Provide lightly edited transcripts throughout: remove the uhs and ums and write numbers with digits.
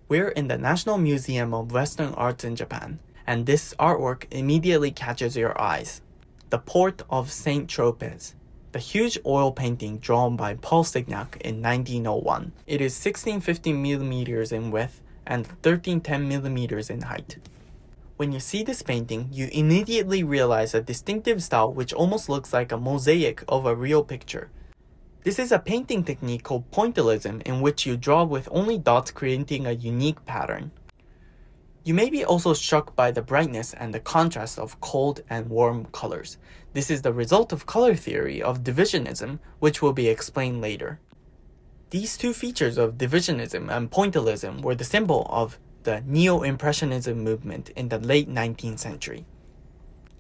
We're in the National Museum of Western Arts in Japan, and this artwork immediately catches your eyes. The Port of St. Tropez, the huge oil painting drawn by Paul Signac in 1901. It is 1650mm in width and 1310mm in height. When you see this painting, you immediately realize a distinctive style which almost looks like a mosaic of a real picture. This is a painting technique called pointillism, in which you draw with only dots, creating a unique pattern. You may be also struck by the brightness and the contrast of cold and warm colors. This is the result of color theory of divisionism, which will be explained later. These two features of divisionism and pointillism were the symbol of the Neo-Impressionism movement in the late 19th century.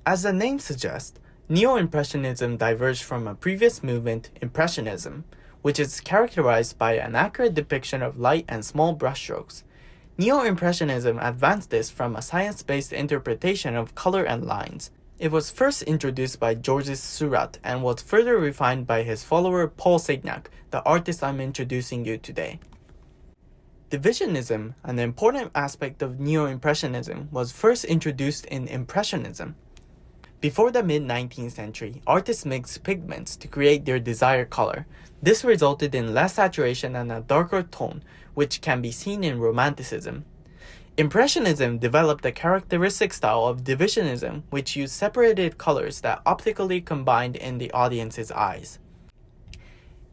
As the name suggests, Neo-Impressionism diverged from a previous movement, Impressionism, which is characterized by an accurate depiction of light and small brushstrokes. Neo-Impressionism advanced this from a science-based interpretation of color and lines. It was first introduced by Georges Seurat and was further refined by his follower Paul Signac, the artist I'm introducing you today. Divisionism, an important aspect of Neo-Impressionism, was first introduced in Impressionism. Before the mid-19th century, artists mixed pigments to create their desired color. This resulted in less saturation and a darker tone, which can be seen in Romanticism. Impressionism developed a characteristic style of divisionism, which used separated colors that optically combined in the audience's eyes.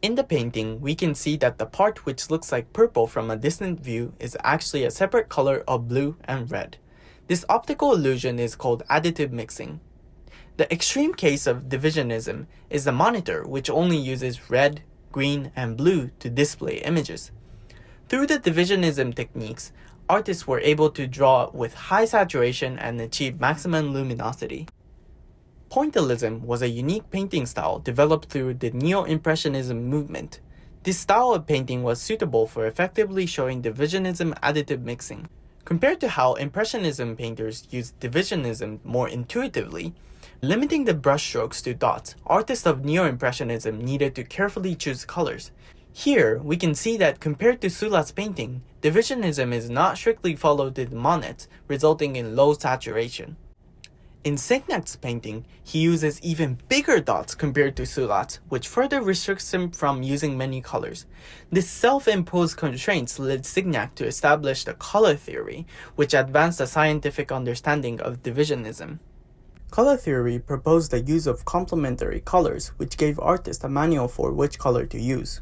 In the painting, we can see that the part which looks like purple from a distant view is actually a separate color of blue and red. This optical illusion is called additive mixing. The extreme case of divisionism is the monitor, which only uses red, green, and blue to display images. Through the divisionism techniques, artists were able to draw with high saturation and achieve maximum luminosity. Pointillism was a unique painting style developed through the Neo-Impressionism movement. This style of painting was suitable for effectively showing divisionism additive mixing. Compared to how Impressionism painters used divisionism more intuitively, limiting the brushstrokes to dots, artists of Neo-Impressionism needed to carefully choose colors. Here, we can see that compared to Seurat's painting, divisionism is not strictly followed in Monet, resulting in low saturation. In Signac's painting, he uses even bigger dots compared to Seurat's, which further restricts him from using many colors. This self-imposed constraints led Signac to establish the color theory, which advanced the scientific understanding of divisionism. Color theory proposed the use of complementary colors, which gave artists a manual for which color to use.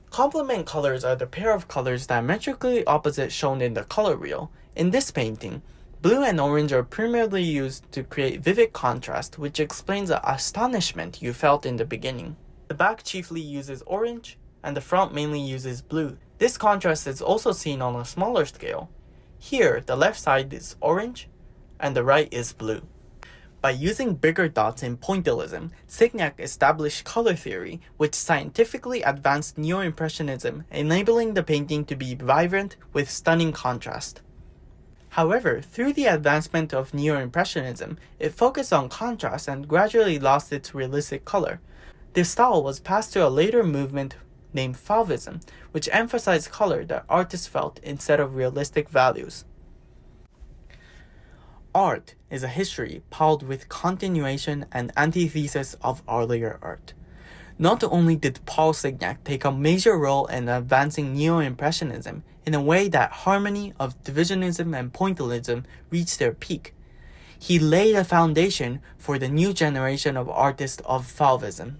Complement colors are the pair of colors diametrically opposite shown in the color wheel. In this painting, blue and orange are primarily used to create vivid contrast, which explains the astonishment you felt in the beginning. The back chiefly uses orange, and the front mainly uses blue. This contrast is also seen on a smaller scale. Here, the left side is orange, and the right is blue. By using bigger dots in pointillism, Signac established color theory, which scientifically advanced Neo-Impressionism, enabling the painting to be vibrant with stunning contrast. However, through the advancement of Neo-Impressionism, it focused on contrast and gradually lost its realistic color. This style was passed to a later movement named Fauvism, which emphasized color that artists felt instead of realistic values. Art is a history piled with continuation and antithesis of earlier art. Not only did Paul Signac take a major role in advancing Neo-Impressionism in a way that harmony of divisionism and pointillism reached their peak, he laid a foundation for the new generation of artists of Fauvism.